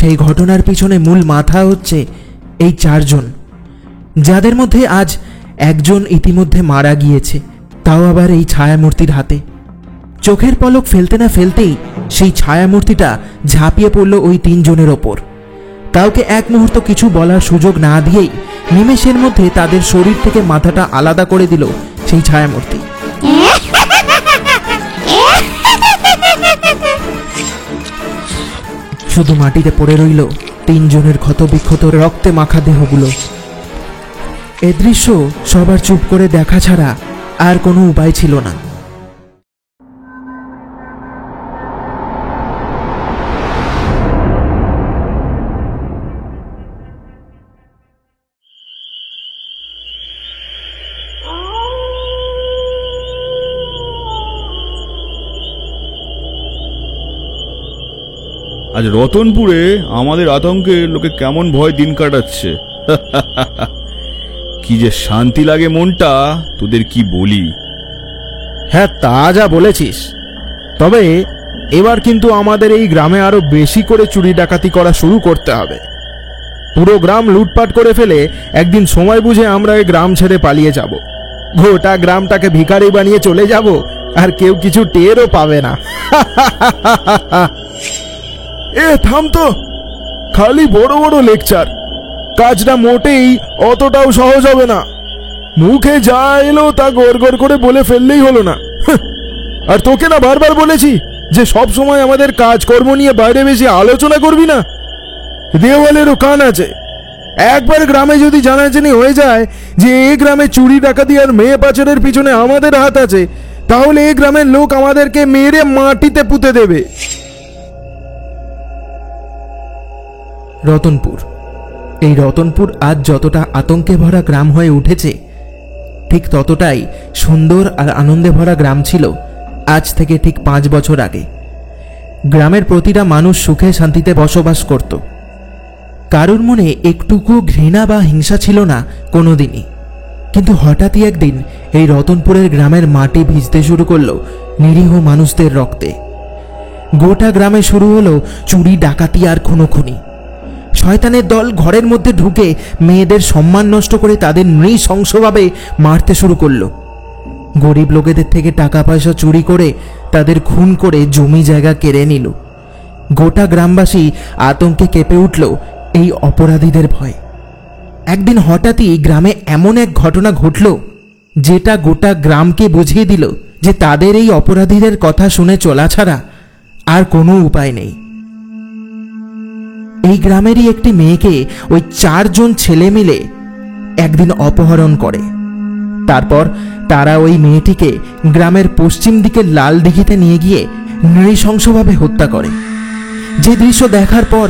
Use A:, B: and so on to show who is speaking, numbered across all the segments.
A: সেই ঘটনার পিছনে মূল মাথা হচ্ছে এই চারজন, যাদের মধ্যে আজ একজন ইতিমধ্যে মারা গিয়েছে, তাও আবার এই ছায়ামূর্তির হাতে। চোখের পলক ফেলতে না ফেলতেই সেই ছায়ামূর্তিটা ঝাঁপিয়ে পড়ল ওই তিনজনের ওপর। কাউকে এক মুহূর্ত কিছু বলার সুযোগ না দিয়েই নিমেষের মধ্যে তাদের শরীর থেকে মাথাটা আলাদা করে দিল সেই ছায়ামূর্তি। শুধু মাটিতে পড়ে রইল তিনজনের ক্ষতবিক্ষত রক্তে মাখা দেহগুলো। এ দৃশ্য সবার চুপ করে দেখা ছাড়া আর কোনো উপায় ছিল না।
B: আজ রতনপুরে আমাদের আতঙ্কে লোকে কেমন ভয় দিন কাটাচ্ছে। কি যে শান্তি লাগে মনটা, তোদের কি বলি।
C: হ্যাঁ, তা যা বলেছিস। তবে এবার কিন্তু আমাদের এই গ্রামে আরো বেশি করে চুরি ডাকাতি করা শুরু করতে হবে। পুরো গ্রাম লুটপাট করে ফেলে একদিন সময় বুঝে আমরা এই গ্রাম ছেড়ে পালিয়ে যাব। গোটা গ্রামটাকে ভিখারি বানিয়ে চলে যাব, আর কেউ কিছু টেরও পাবে না। এ থাম তো, খালি বড় বড় লেকচার। কাজটা মোটেই অতটাও সহজ হবে না। মুখে যা এলো তা গড় গড় করে বলে ফেললেই হলো না। আর তোকে না বারবার বলেছি যে সব সময় আমাদের কাজকর্ম নিয়ে বাইরে বেশি আলোচনা করবি না। দেওয়ালেরও কান আছে। একবার গ্রামে যদি জানাজানি হয়ে যায় যে এই গ্রামে চুরি ডাকাতি আর মেয়ে পাচারের পিছনে আমাদের হাত আছে, তাহলে এই গ্রামের লোক আমাদেরকে মেরে মাটিতে পুঁতে দেবে।
A: রতনপুর, এই রতনপুর আজ যতটা আতঙ্কে ভরা গ্রাম হয়ে উঠেছে, ঠিক ততটাই সুন্দর আর আনন্দে ভরা গ্রাম ছিল আজ থেকে ঠিক 5 বছর আগে। গ্রামের প্রতিটা মানুষ সুখে শান্তিতে বসবাস করত। কারোর মনে একটুকু ঘৃণা বা হিংসা ছিল না কোনোদিনই। কিন্তু হঠাৎই একদিন এই রতনপুরের গ্রামের মাটি ভিজতে শুরু করলো নিরীহ মানুষদের রক্তে। গোটা গ্রামে শুরু হলো চুরি ডাকাতি আর খুনোখুনি। শয়তানের দল ঘরের মধ্যে ঢুকে মেয়েদের সম্মান নষ্ট করে তাদের নৃশংসভাবে মারতে শুরু করলো। গরিব লোকেদের থেকে টাকা পয়সা চুরি করে তাদের খুন করে জমি জায়গা কেড়ে নিল। গোটা গ্রামবাসী আতঙ্কে কেঁপে উঠল এই অপরাধীদের ভয়। একদিন হঠাৎই গ্রামে এমন এক ঘটনা ঘটল যেটা গোটা গ্রামকে বুঝিয়ে দিল যে তাদের এই অপরাধীদের কথা শুনে চলা ছাড়া আর কোনো উপায় নেই। এই গ্রামেরই একটি মেয়েকে ওই 4 জন ছেলে মিলে একদিন অপহরণ করে। তারপর তারা ওই মেয়েটিকে গ্রামের পশ্চিম দিকে লাল দিঘিতে নিয়ে গিয়ে নৃশংসভাবে হত্যা করে। যে দৃশ্য দেখার পর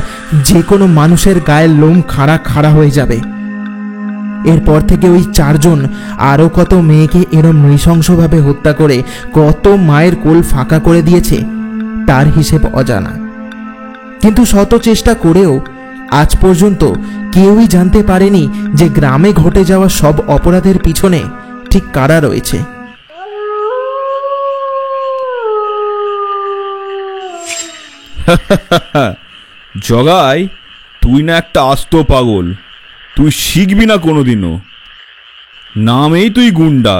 A: যে কোনো মানুষের গায়ের লোম খাড়া খাড়া হয়ে যাবে। এরপর থেকে ওই 4 জন আরও কত মেয়েকে এরম নৃশংসভাবে হত্যা করে কত মায়ের কোল ফাঁকা করে দিয়েছে তার হিসেব অজানা। কিন্তু শত চেষ্টা করেও আজ পর্যন্ত কেউই জানতে পারেনি যে গ্রামে ঘটে যাওয়া সব অপরাধের পিছনে ঠিক কারা রয়েছে।
B: জগাই, তুই না একটা আস্ত পাগল। তুই শিখবি না কোনোদিনও। নামেই তুই গুন্ডা,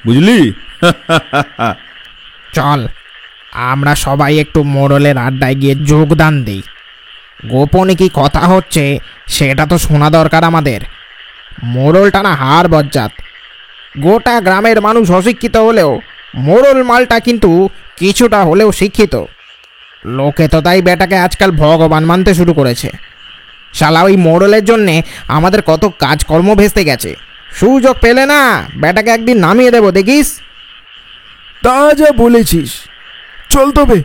B: বুঝলি?
D: চল, আমরা সবাই একটু মোড়লের আড্ডায় গিয়ে যোগদান দিই। গোপনে কি কথা হচ্ছে সেটা তো শোনা দরকার আমাদের। মোড়লটা না হার বজ্জাত। গোটা গ্রামের মানুষ অশিক্ষিত হলেও মোড়ল মালটা কিন্তু কিছুটা হলেও শিক্ষিত। লোকে তো তাই বেটাকে আজকাল ভগবান মানতে শুরু করেছে। শালা ওই মোড়লের জন্যে আমাদের কত কাজকর্ম ভেস্তে গেছে। সুযোগ পেলে না বেটাকে একদিন নামিয়ে দেবো, দেখিস।
C: তা যা বলেছিস। চল তবে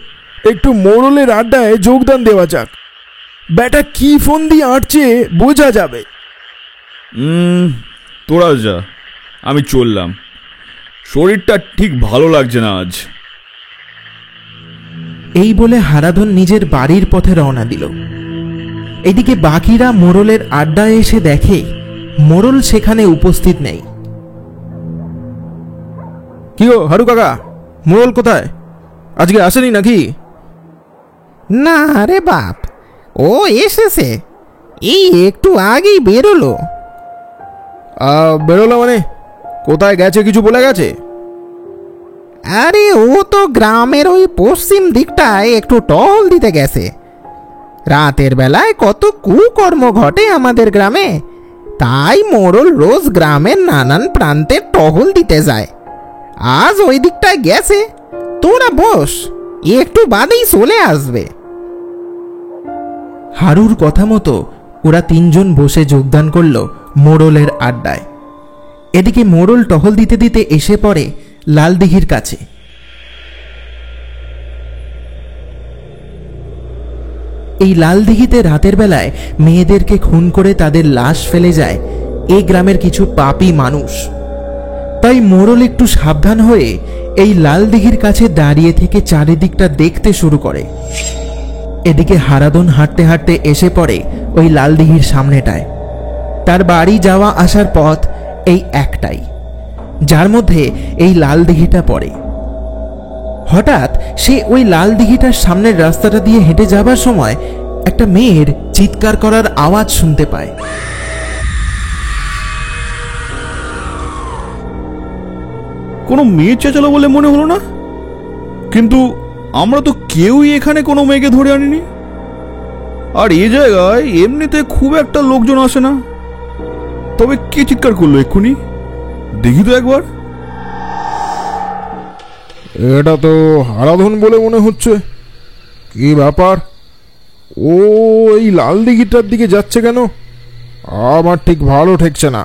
C: একটু মোড়লের আড্ডায় যোগদান দেওয়া যাক। বেটা কি ফোন দিয়ে আঁটছে বোঝা যাবে।
B: তোরা যা, আমি চললাম। শরীরটা ঠিক ভালো লাগছে না আজ।
A: এই বলে হারাধন নিজের বাড়ির পথে রওনা দিল। এদিকে বাকিরা মোড়লের আড্ডায় এসে দেখে মোড়ল সেখানে উপস্থিত নেই।
C: কি গো হারু কাকা, মোড়ল কোথায়? আজকে আসেনি নাকি?
D: না রে বাপ, ও এসেছে, এই একটু আগেই বেরোলো।
C: বেরোলো মানে? কোথায় গেছে, কিছু বলে গেছে?
D: আরে ও তো গ্রামের ওই পশ্চিম দিকটায় একটু টহল দিতে গেছে। রাতের বেলায় কত কুকর্ম ঘটে আমাদের গ্রামে, তাই মোড়ল রোজ গ্রামের নানান প্রান্তে টহল দিতে যায়। আজ ওই দিকটায় গেছে, তোরা বস, একটু বাদেই চলে আসবে।
A: হারুর কথা মতো ওরা তিনজন বসে যোগদান করল মোড়লের আড্ডায়। এদিকে মোড়ল টহল দিতে দিতে এসে পড়ে লালদিঘির কাছে। এই লালদিঘিতে রাতের বেলায় মেয়েদেরকে খুন করে তাদের লাশ ফেলে যায় এই গ্রামের কিছু পাপী মানুষ। তাই মোড়ল একটু সাবধান হয়ে এই লালদিঘির কাছে দাঁড়িয়ে থেকে চারিদিকটা দেখতে শুরু করে। এদিকে হারাধন হাঁটতে হাঁটতে এসে পড়ে ওই লালদিঘির সামনেটায়। তার বাড়ি যাওয়া আসার পথ এই একটাই, যার মধ্যে এই লালদিঘিটা পড়ে। হঠাৎ সে ওই লালদিঘিটার সামনের রাস্তাটা দিয়ে হেঁটে যাবার সময় একটা মেয়ের চিৎকার করার আওয়াজ শুনতে পায়।
B: কোনো মেয়ে চেঁচালো বলে মনে হলো না, কিন্তু আমরা তো কেউই এখানে কোনো মেয়েকে ধরে আনিনি। আর এই জায়গায় এমনিতে খুব একটা লোকজন আসে না। তবে কে চিৎকার করলো এক্ষুনি, দেখি তো একবার।
C: এটা তো হারাধন বলে মনে হচ্ছে। কি ব্যাপার, ও এই লাল দিঘিটার দিকে যাচ্ছে কেন? আমার ঠিক ভালো ঠেকছে না।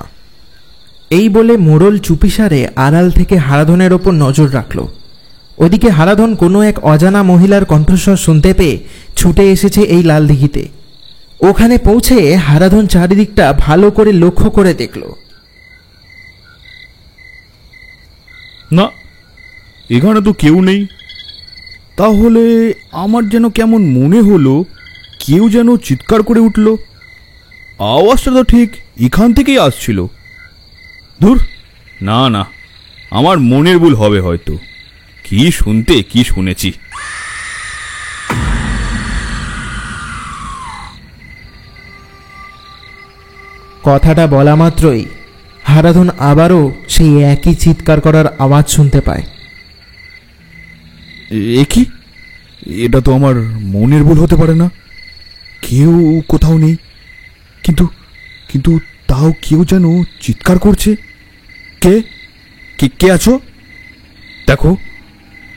A: এই বলে মোড়ল চুপিসারে আড়াল থেকে হারাধনের ওপর নজর রাখল। ওদিকে হারাধন কোনো এক অজানা মহিলার কণ্ঠস্বর শুনতে পেয়ে ছুটে এসেছে এই লালদিঘিতে। ওখানে পৌঁছে হারাধন চারিদিকটা ভালো করে লক্ষ্য করে দেখল।
B: না, এখানে তো কেউ নেই। তাহলে আমার যেন কেমন মনে হলো কেউ যেন চিৎকার করে উঠল। আওয়াজটা তো ঠিক এখান থেকেই আসছিল। ধুর, না না, আমার মনের ভুল হবে হয়তো। কি শুনতে কি শুনেছি।
A: কথাটা বলা মাত্রই হারাধন আবারও সেই একই চিৎকার করার আওয়াজ শুনতে পায়।
B: এ কি? এটা তো আমার মনের ভুল হতে পারে না। কেউ কোথাও নেই, কিন্তু কিন্তু তাও কেউ যেন চিৎকার করছে। কে কে কে আছো? দেখো,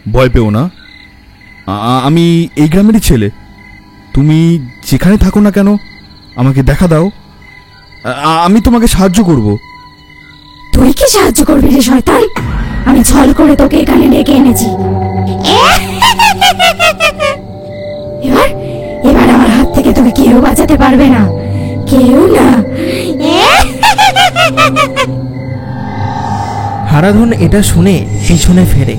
B: ভয় পেও না। আমি এই গ্রামেরই ছেলে। তুমি যেখানে থাকো না কেন আমাকে দেখা দাও, আমি তোমাকে সাহায্য করব।
E: তুই কি সাহায্য করবি রে শয়তান? আমি ছল করে তোকে এখানে ডেকে এনেছি। এবার এবার আমার হাত থেকে তোকে কেউ বাঁচাতে পারবে না, কেউ না।
A: হারাধন এটা শুনে পিছনে ফেরে।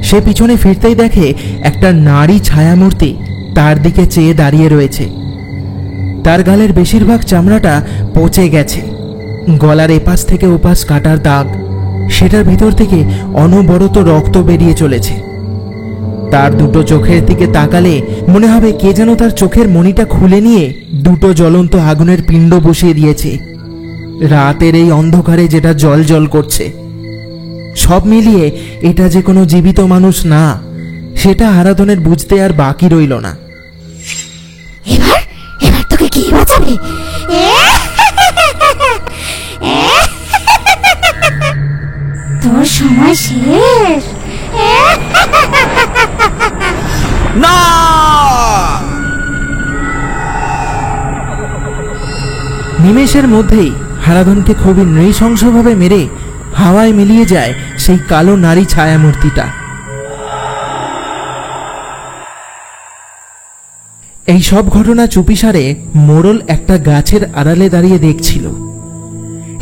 A: সে পিছনে ফিরতেই দেখে একটা নারী ছায়ামূর্তি তার দিকে চেয়ে দাঁড়িয়ে রয়েছে। তার গালের বেশিরভাগ চামড়াটা পচে গেছে, গলার এপাশ থেকে ওপাশ কাটার দাগ, সেটার ভিতর থেকে অনবরত রক্ত বেরিয়ে চলেছে। তার দুটো চোখের দিকে তাকালে মনে হবে কে যেন তার চোখের মণিটা খুলে নিয়ে দুটো জ্বলন্ত আগুনের পিণ্ড বসিয়ে দিয়েছে রাতের এই অন্ধকারে, যেটা জল জল করছে। সব মিলিয়ে এটা যে কোনো জীবিত মানুষ না, সেটা হারাধনের বুঝতে আর বাকি রইল না।
E: এবার এবার তোকে কে বাঁচাবে? তোর সময় শেষ।
B: না!
A: নিমেষের মধ্যেই হারাধনকে খুবই নৃশংসভাবে মেরে হাওয়ায় মিলিয়ে যায় সেই কালো নারী ছায়ামূর্তিটা। এই সব ঘটনা চুপিসারে মোড়ল একটা গাছের আড়ালে দাঁড়িয়ে দেখছিল।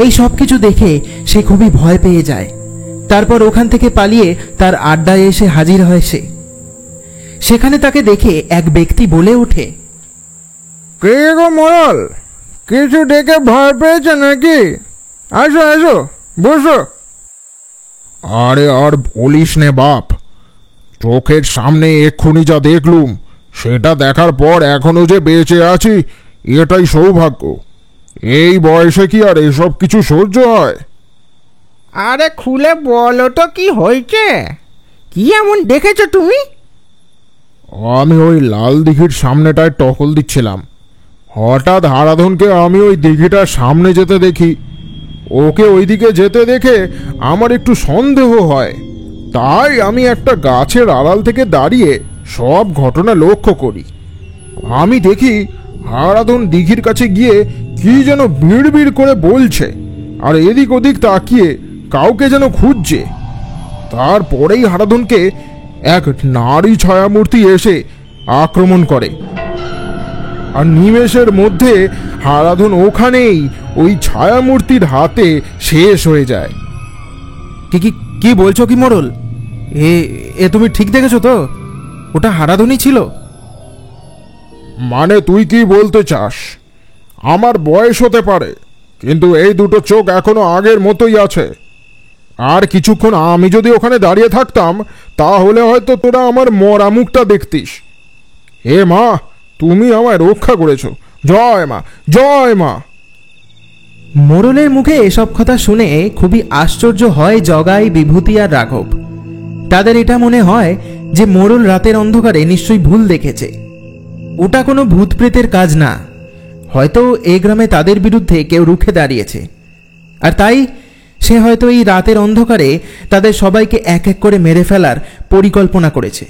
A: এই সব কিছু দেখে সে খুবই ভয় পেয়ে যায়। তারপর ওখান থেকে পালিয়ে তার আড্ডায় এসে হাজির হয় সে। সেখানে তাকে দেখে এক ব্যক্তি বলে ওঠে,
C: কে গো মোড়ল, কিছু ডেকে ভয় পেয়েছে নাকি? আসো আসো, বসো। আরে আর বলিস নে বাপ, চোখের সামনে এক্ষুনি যা দেখলুম সেটা দেখার পর এখনো যে বেঁচে আছি এটাই সৌভাগ্য। এই বয়সে কি আর এসব কিছু সহ্য হয়?
D: আরে খুলে বলো তো কি হয়েছে, কি এমন দেখেছো তুমি?
C: আমি ওই লাল দিঘির সামনেটায় টহল দিচ্ছিলাম। হঠাৎ হারাধনকে আমি ওই দিঘিটার সামনে যেতে দেখি। ওকে ওইদিকে যেতে দেখে আমার একটু সন্দেহ হয়, তাই আমি একটা গাছের আড়াল থেকে দাঁড়িয়ে সব ঘটনা লক্ষ্য করি। আমি দেখি হারাধন দিঘির কাছে গিয়ে কি যেন বিড়বিড় করে বলছে, আর এদিক ওদিক তাকিয়ে কাউকে যেন খুঁজছে। তারপরেই হারাধনকে এক নারী ছায়ামূর্তি এসে আক্রমণ করে, আর নিমেষের মধ্যে হারাধন ওখানেই ওই ছায়ামূর্তির হাতে শেষ হয়ে যায়।
A: কি কি কি বলছো কি মোড়ল? এ এ তুমি ঠিক দেখেছো তো? ওটা হারাধনই ছিল?
C: মানে তুই কি বলতে চাস? আমার বয়স হতে পারে, কিন্তু এই দুটো চোখ এখনো আগের মতোই আছে। আর কিছুক্ষণ আমি যদি ওখানে দাঁড়িয়ে থাকতাম তাহলে হয়তো তোরা আমার মরা মুখটা দেখতিস। হে মা, তুমি আমায় রক্ষা করেছো। জয় মা, জয় মা।
A: মোড়লের মুখে এসব কথা শুনে খুবই আশ্চর্য হয় জগাই, বিভূতি আর রাঘব। তাদের এটা মনে হয় যে মোড়ল রাতের অন্ধকারে নিশ্চয়ই ভুল দেখেছে। ওটা কোনো ভূত প্রেতের কাজ না, হয়তো এই গ্রামে তাদের বিরুদ্ধে কেউ রুখে দাঁড়িয়েছে, আর তাই সে হয়তো এই রাতের অন্ধকারে তাদের সবাইকে এক এক করে মেরে ফেলার পরিকল্পনা করেছে।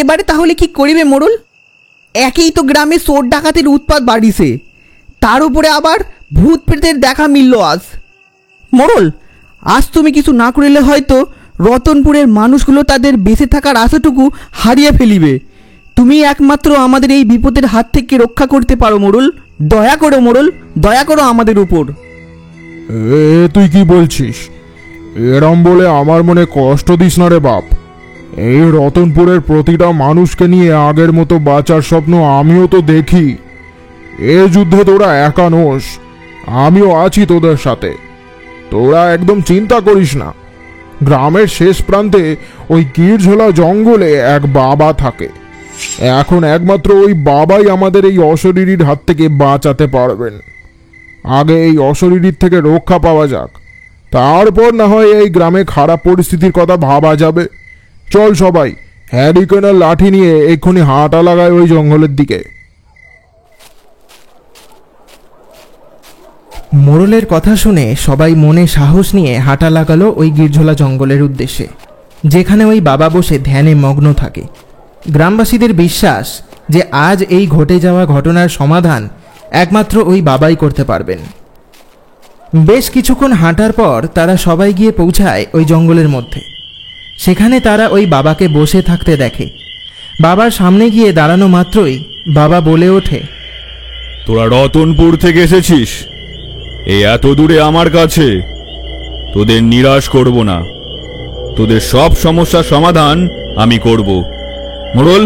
F: এবারে তাহলে কি করিবে মোড়ল? একেই তো গ্রামে চোর ডাকাতের উৎপাত বাড়িছে, তার উপরে আবার ভূত প্রেতের দেখা মিলল আজ। মোড়ল, আজ তুমি কিছু না করিলে হয়তো রতনপুরের মানুষগুলো তাদের বেঁচে থাকার আশাটুকু হারিয়ে ফেলিবে। তুমি একমাত্র আমাদের এই বিপদের হাত থেকে রক্ষা করতে পারো মোড়ল। দয়া করো মোড়ল, দয়া করো আমাদের উপর।
C: তুই কি বলছিস? এরম বলে আমার মনে কষ্ট দিস না রে বাপ। এই রতনপুরের প্রতিটা মানুষকে নিয়ে আগের মতো বাঁচার স্বপ্ন আমিও তো দেখি। এ যুদ্ধে তোরা একা নোস, আমিও আছি তোদের সাথে। তোরা একদম চিন্তা করিস না। গ্রামের শেষ প্রান্তে ওই গিরঝোলা জঙ্গলে এক বাবা থাকে। এখন একমাত্র ওই বাবাই আমাদের এই অশরীরীর হাত থেকে বাঁচাতে পারবেন। আগে এই অশরীরীর থেকে রক্ষা পাওয়া যাক, তারপর না হয় এই গ্রামে খারাপ পরিস্থিতির কথা ভাবা যাবে। চল সবাই হ্যারিকেনের লাঠি নিয়ে এক্ষুনি হাঁটা লাগায় ওই জঙ্গলের দিকে।
A: মোড়লের কথা শুনে সবাই মনে সাহস নিয়ে হাঁটা লাগালো ওই গিরঝোলা জঙ্গলের উদ্দেশ্যে, যেখানে ওই বাবা বসে ধ্যানে মগ্ন থাকে। গ্রামবাসীদের বিশ্বাস যে আজ এই ঘটে যাওয়া ঘটনার সমাধান একমাত্র ওই বাবাই করতে পারবেন। বেশ কিছুক্ষণ হাঁটার পর তারা সবাই গিয়ে পৌঁছায় ওই জঙ্গলের মধ্যে। সেখানে তারা ওই বাবাকে বসে থাকতে দেখে। বাবার সামনে গিয়ে দাঁড়ানো মাত্রই বাবা বলে ওঠে,
B: তোরা রতনপুর থেকে এসেছিস এই এত দূরে আমার কাছে, তোদের নিরাশ করব না। তোদের সব সমস্যার সমাধান আমি করব। মোড়ল,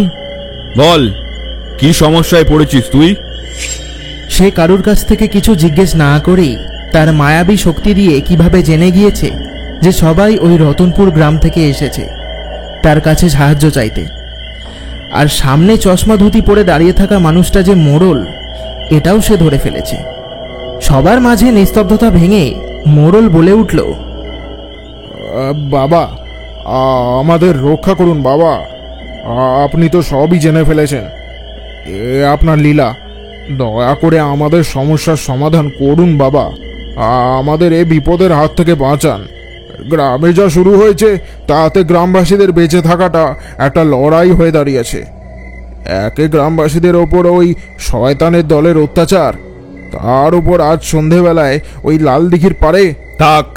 B: বল কি সমস্যায় পড়েছিস তুই?
A: সে কারুর কাছ থেকে কিছু জিজ্ঞেস না করেই তার মায়াবী শক্তি দিয়ে কিভাবে জেনে গিয়েছে যে সবাই ওই রতনপুর গ্রাম থেকে এসেছে তার কাছে সাহায্য চাইতে। আর সামনে চশমা ধুতি পরে দাঁড়িয়ে থাকা মানুষটা যে মোড়ল, এটাও সে ধরে ফেলেছে। সবার মাঝে নিস্তব্ধতা ভেঙে মোড়ল বলে উঠল,
C: বাবা, আমাদের রক্ষা করুন বাবা। আপনি তো সবই জেনে ফেলেছেন, এ আপনার লীলা। দয়া করে আমাদের সমস্যার সমাধান করুন বাবা। আমাদের এই বিপদের হাত থেকে বাঁচান। গ্রামে যা শুরু হয়েছে তাতে গ্রামবাসীদের বেঁচে থাকাটা একটা লড়াই হয়ে দাঁড়িয়েছে। একে গ্রামবাসীদের ওপর ওই শয়তানের দলের অত্যাচার, তার উপর আজ সন্ধেবেলায় ওই লাল দিঘির পাড়ে।
B: থাক,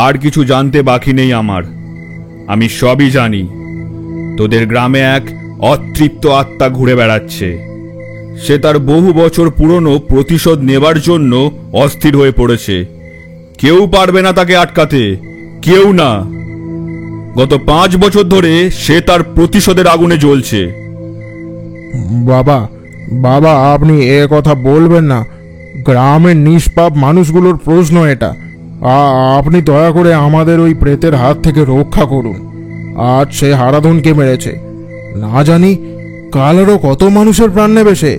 B: আর কিছু জানতে বাকি নেই আমার। আমি সবই জানি। তোদের গ্রামে এক অতৃপ্ত আত্মা ঘুরে বেড়াচ্ছে। সে তার বহু বছর পুরনো প্রতিশোধ নেবার জন্য অস্থির হয়ে পড়েছে। কেউ পারবে না তাকে আটকাতে, কেউ না। গত 5 বছর ধরে সে তার প্রতিশোধের আগুনে জ্বলছে।
C: বাবা, বাবা, আপনি এ কথা বলবেন না। গ্রামের নিষ্পাপ মানুষগুলোর প্রশ্ন এটা। আপনি দয়া করে আমাদের ওই প্রেতের হাত থেকে রক্ষা করুন। আজ সে হারাধনকে মেরেছে, না জানি কাল আরও কত মানুষের প্রাণ নেবে সে।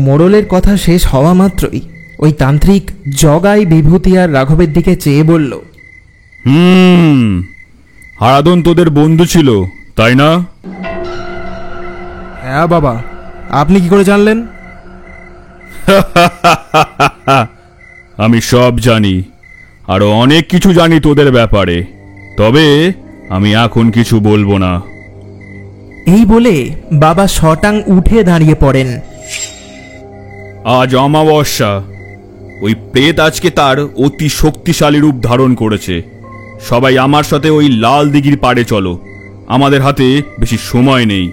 A: মোড়লের কথা শেষ হওয়া মাত্রই ওই তান্ত্রিক জগাই, বিভূতি আর রাঘবের দিকে চেয়ে বলল,
B: হারাধন তোদের বন্ধু ছিল তাই না?
C: হ্যাঁ বাবা, আপনি কি করে জানলেন?
B: আমি সব জানি, আরো অনেক কিছু জানি তোদের ব্যাপারে, তবে আমি এখন কিছু বলবো না।
A: এই বলে বাবা শটাং উঠে দাঁড়িয়ে পড়েন।
B: আজ অমাবস্যা, ওই প্রেত আজকে তার অতি শক্তিশালী রূপ ধারণ করেছে। সবাই আমার সাথে ওই লাল দিঘির পাড়ে চলো, আমাদের হাতে বেশি সময় নেই।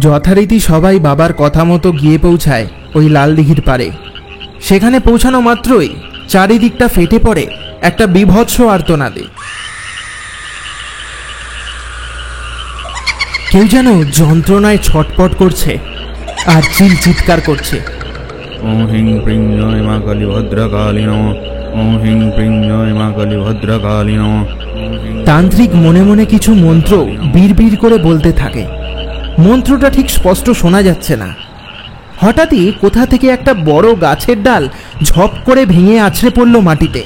A: যথারীতি সবাই বাবার কথা মতো গিয়ে পৌঁছায় ওই লাল দিঘির পাড়ে। সেখানে পৌঁছানো মাত্রই চারিদিকটা ফেটে পড়ে একটা বীভৎস আর্তনাদে। কেউ যেন যন্ত্রণায় ছটপট করছে আর চিৎকার করছে।
B: ওম হিং প্রিং জয় মা কালী ভদ্রকালী নমঃ, ওম হিং প্রিং জয় মা কালী ভদ্রকালী নমঃ।
A: তান্ত্রিক মনে মনে কিছু মন্ত্র বিড়বিড় করে বলতে থাকে। মন্ত্রটা ঠিক স্পষ্ট শোনা যাচ্ছে না। হঠাৎই কোথা থেকে একটা বড় গাছের ডাল ঝপ করে ভেঙে আছড়ে পড়ল মাটিতে।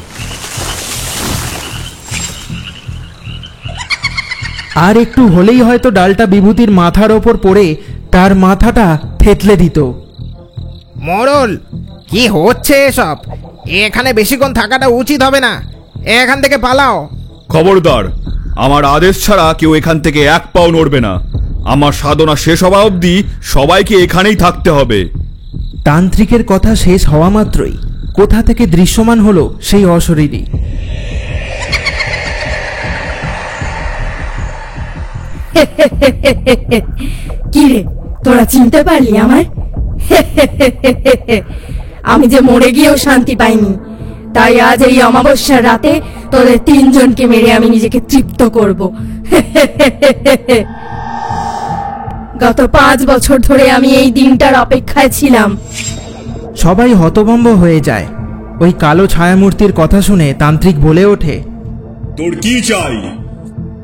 A: আর একটু হলেই হয়তো ডালটা বিভূতির মাথার ওপর পড়ে তার মাথাটা থেতলে দিত।
D: মোড়ল, কি হচ্ছে এসব? এখানে বেশিক্ষণ থাকাটা উচিত হবে না, এখান থেকে পালাও।
B: খবরদার, আমার আদেশ ছাড়া কেউ এখান থেকে এক পাও নড়বে না। আমার সাধনা শেষ হওয়া অবধি সবাইকে এখানেই থাকতে হবে।
A: তান্ত্রিকের কথা শেষ হওয়া মাত্রই কোথা থেকে দৃশ্যমান হলো সেই অশরীরী।
E: কি রে, তোরা চিনতে পারলি আমার? আমি যে মরে গিয়েও শান্তি পাইনি, তাই আজ এই অমাবস্যার রাতে তোদের তিনজনকে মেরে আমি নিজেকে তৃপ্ত করব। গত 5 বছর ধরে আমি এই দিনটার অপেক্ষায় ছিলাম।
A: সবাই হতভম্ব হয়ে যায়। ওই কালো ছায়ামূর্তির কথা শুনে তান্ত্রিক বলে ওঠে,
B: তোর কি চাই?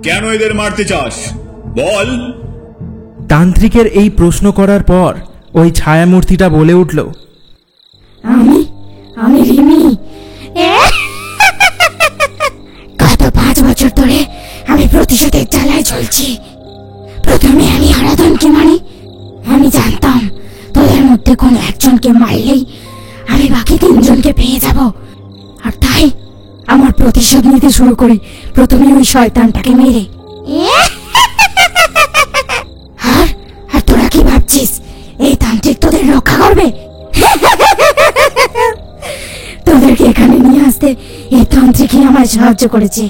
B: কেন এদের মারতে চাস বল?
A: তান্ত্রিকের এই প্রশ্ন করার পর ওই ছায়ামূর্তিটা বলে উঠল,
E: আমি রিমি। গত 5 বছর ধরে আমি প্রতিশোধের জ্বালায় চলছি। প্রথমে আমি হারাধনকে মারি। আমি জানতাম তোদের মধ্যে কোনো একজনকে মারলেই আমি বাকি 3 জনকে পেয়ে যাব, আর তাই আমার প্রতিশোধ নিতে শুরু করি প্রথমে ওই শয়তানটাকে মেরে। আর তোরা কি ভাবছিস এই তান্ত্রিক তোদের রক্ষা করবে? তোদেরকে এখানে নিয়ে আসতে এই তান্ত্রিকই আমায় সাহায্য করেছে।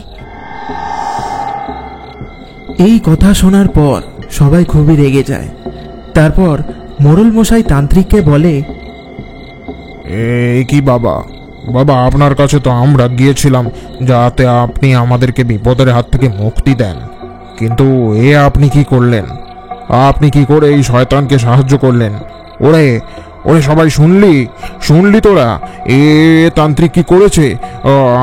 A: এই কথা শোনার পর সবাই খুবই রেগে যায়। তারপর মোড়ল মশাই তান্ত্রিককে বলে,
C: কি বাবা, আপনার কাছে তো আমরা গিয়েছিলাম যাতে আপনি আমাদেরকে বিপদের হাত থেকে মুক্তি দেন, কিন্তু আপনি কি করলেন? আপনি কি করে এই শয়তানকে সাহায্য করলেন? ওরে সবাই শুনলি তোরা? তান্ত্রিক কি করেছে?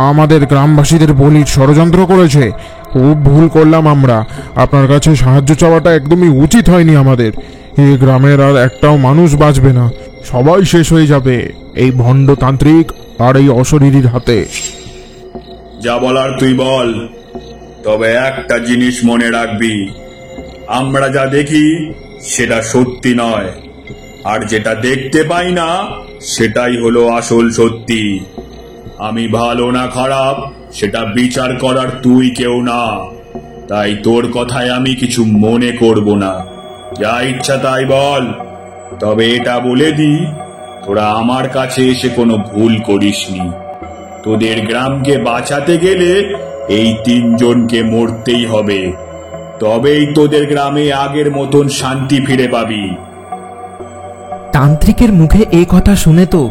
C: আমাদের গ্রামবাসীদের বলির ষড়যন্ত্র করেছে। খুব ভুল করলাম আমরা। আপনার কাছে সাহায্য চাওয়াটা একদমই উচিত হয়নি আমাদের। এই গ্রামের আর একটাও মানুষ বাঁচবে না, সবাই শেষ হয়ে যাবে এই ভণ্ড তান্ত্রিক আর এই অশরীরীর হাতে।
B: যা বলার তুই বল, তবে একটা জিনিস মনে রাখবি, আমরা যা দেখি সেটা সত্যি নয়, আর যেটা দেখতে পাই না সেটাই হলো আসল সত্যি। আমি ভালো না খারাপ সেটা বিচার করার তুই কেউ না, তাই তোর কথায় আমি কিছু মনে করব না। যা ইচ্ছা তাই বল, তবে এটা বলে দি, তোরা আমার কাছে এসে কোনো ভুল করিসনি। তোদের গ্রামকে বাঁচাতে গেলে এই 3 জনকে মরতেই হবে, তবেই তোদের গ্রামে আগের মতন শান্তি ফিরে পাবি।
A: তান্ত্রিকের মুখে এই কথা শুনে তো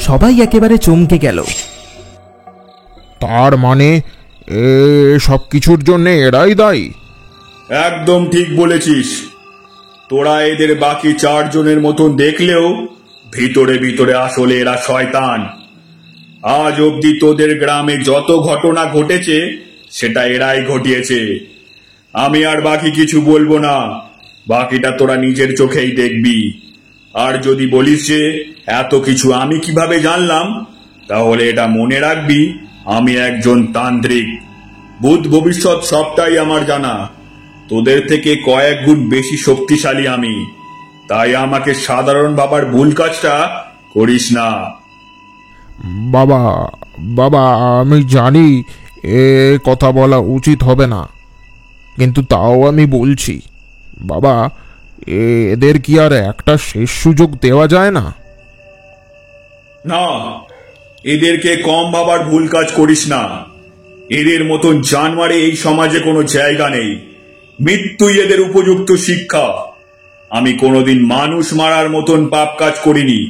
A: সবাই একেবারে চমকে গেল।
C: তার মানে সব কিছুর জন্য এরাই দায়ী?
B: একদম ঠিক বলেছিস। তোরা এদের বাকি 4 জনের মতন দেখলেও ভিতরে ভিতরে আসলে এরা শয়তান।
G: আজ অবধি তোদের গ্রামে যত ঘটনা ঘটেছে সেটা এরাই ঘটিয়েছে। আমি আর বাকি কিছু বলবো না, বাকিটা তোরা নিজের চোখেই দেখবি। আর যদি বলিস যে এত কিছু আমি কিভাবে জানলাম, তাহলে এটা মনে রাখবি, আমি একজন তান্ত্রিক। ভূত ভবিষ্যৎ সবটাই আমার জানা। তোদের থেকে কয়েক গুণ বেশি শক্তিশালী আমি, তাই আমাকে সাধারণ ভাবার ভুল কাজটা করিস না।
C: বাবা বাবা, আমি জানি এ কথা বলা উচিত হবে না, কিন্তু তাও আমি বলছি। বাবা, এদের কি আর একটা শেষ সুযোগ দেওয়া যায় না?
G: না, এদেরকে কম ভাবার ভুল কাজ করিস না। এদের মতন জানোয়ারে এই সমাজে কোনো জায়গা নেই। মৃত্যুই এদের উপযুক্ত শিক্ষা। আমি কোনোদিন মানুষ মারার মতন পাপ কাজ করিনি,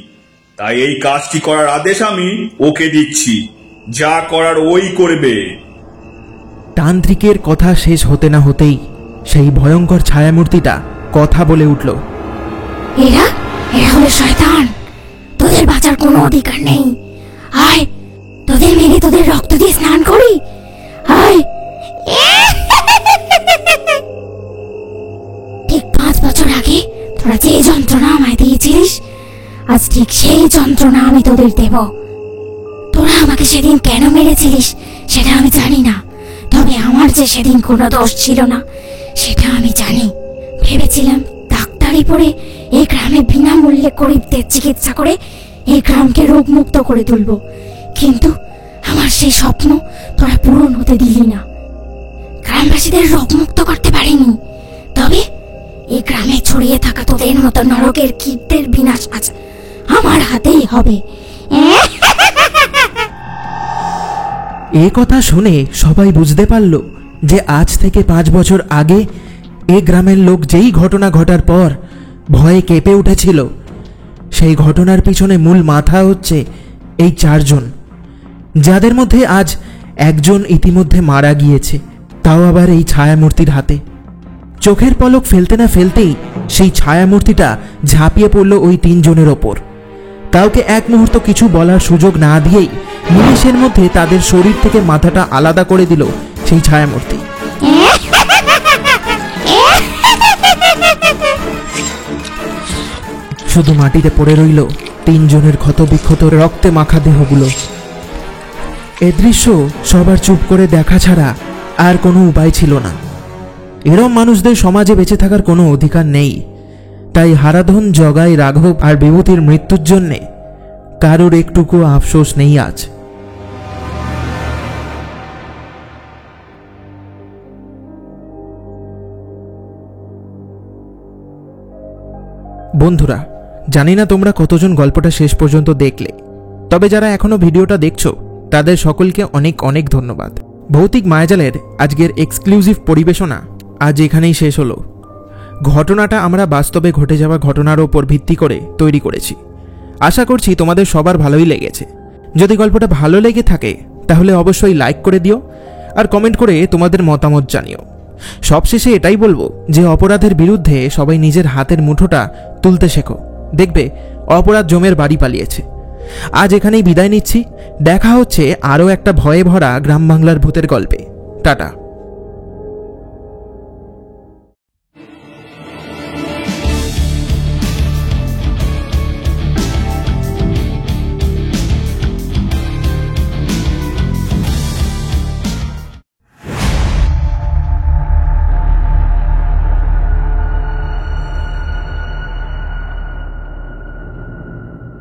G: তাই এই কাজটি করার আদেশ আমি ওকে দিচ্ছি। যা করার ওই করবে।
A: তান্ত্রিকের কথা শেষ হতে না হতেই সেই ভয়ঙ্কর ছায়ামূর্তিটা কথা বলে উঠল।
E: এরা এরা হলো শয়তান। তোদের বাঁচার কোনো অধিকার নেই। আয়, তোদের মেরে তোদের রক্ত দিয়ে স্নান করি। আয়। ঠিক 5 বছর আগে তোরা যে যন্ত্রণা আমায় দিয়েছিলিস, আজ ঠিক সেই যন্ত্রণা আমি তোদের দেব। তোরা আমাকে সেদিন কেন মেরেছিলিস সেটা আমি জানি না, তবে আমার যে সেদিন কোনো দোষ ছিল না সেটা আমি জানি। ভেবেছিলাম ডাক্তারি পড়ে এই গ্রামে বিনামূল্যে গরিবদের চিকিৎসা করে এই গ্রামকে রোগমুক্ত করে তুলব, কিন্তু আমার সেই স্বপ্ন তোরা পূরণ হতে দিলি না। গ্রামবাসীদের রোগমুক্ত করতে পারিনি, তবে এই গ্রামে ছড়িয়ে থাকা তোদের মতো নরকের কীটদের বিনাশ আজ আমার হাতেই হবে।
A: এ কথা শুনে সবাই বুঝতে পারল যে আজ থেকে 5 বছর আগে এ গ্রামের লোক যেই ঘটনা ঘটার পর ভয়ে কেঁপে উঠেছিল, সেই ঘটনার পিছনে মূল মাথা হচ্ছে এই 4 জন, যাদের মধ্যে আজ একজন ইতিমধ্যে মারা গিয়েছে, তাও আবার এই ছায়ামূর্তির হাতে। চোখের পলক ফেলতে না ফেলতেই সেই ছায়ামূর্তিটা ঝাঁপিয়ে পড়ল ওই 3 জনের ওপর। কাউকে এক মুহূর্ত কিছু বলার সুযোগ না দিয়েই নিমেষের মধ্যে তাদের শরীর থেকে মাথাটা আলাদা করে দিল সেই ছায়ামূর্তি। শুধু মাটিতে পড়ে রইল 3 জনের ক্ষতবিক্ষত রক্তে মাখা দেহগুলো। এ দৃশ্য সবার চুপ করে দেখা ছাড়া আর কোনো উপায় ছিল না। এরম মানুষদের সমাজে বেঁচে থাকার কোনো অধিকার নেই। তাই হারাধন, জগাই, রাঘব আর বিভূতির মৃত্যুর জন্যে কারোর একটুকু আফসোস নেই আজ। বন্ধুরা, জানি না তোমরা কতজন গল্পটা শেষ পর্যন্ত দেখলে, তবে যারা এখনো ভিডিওটা দেখছো তাদের সকলকে অনেক অনেক ধন্যবাদ। ভৌতিক মায়াজালের আজকের এক্সক্লুসিভ পরিবেশনা আজ এখানেই শেষ হলো। ঘটনাটা আমরা বাস্তবে ঘটে যাওয়া ঘটনার ওপর ভিত্তি করে তৈরি করেছি। আশা করছি তোমাদের সবার ভালোই লেগেছে। যদি গল্পটা ভালো লেগে থাকে তাহলে অবশ্যই লাইক করে দিও আর কমেন্ট করে তোমাদের মতামত জানিও। সবশেষে এটাই বলবো যে অপরাধের বিরুদ্ধে সবাই নিজের হাতের মুঠোটা তুলতে শেখো, দেখবে অপরাধ জমের বাড়ি পালিয়েছে। আজ এখানেই বিদায় নিচ্ছি। দেখা হচ্ছে আরও একটা ভয়ে ভরা গ্রাম বাংলার ভূতের গল্পে। টাটা।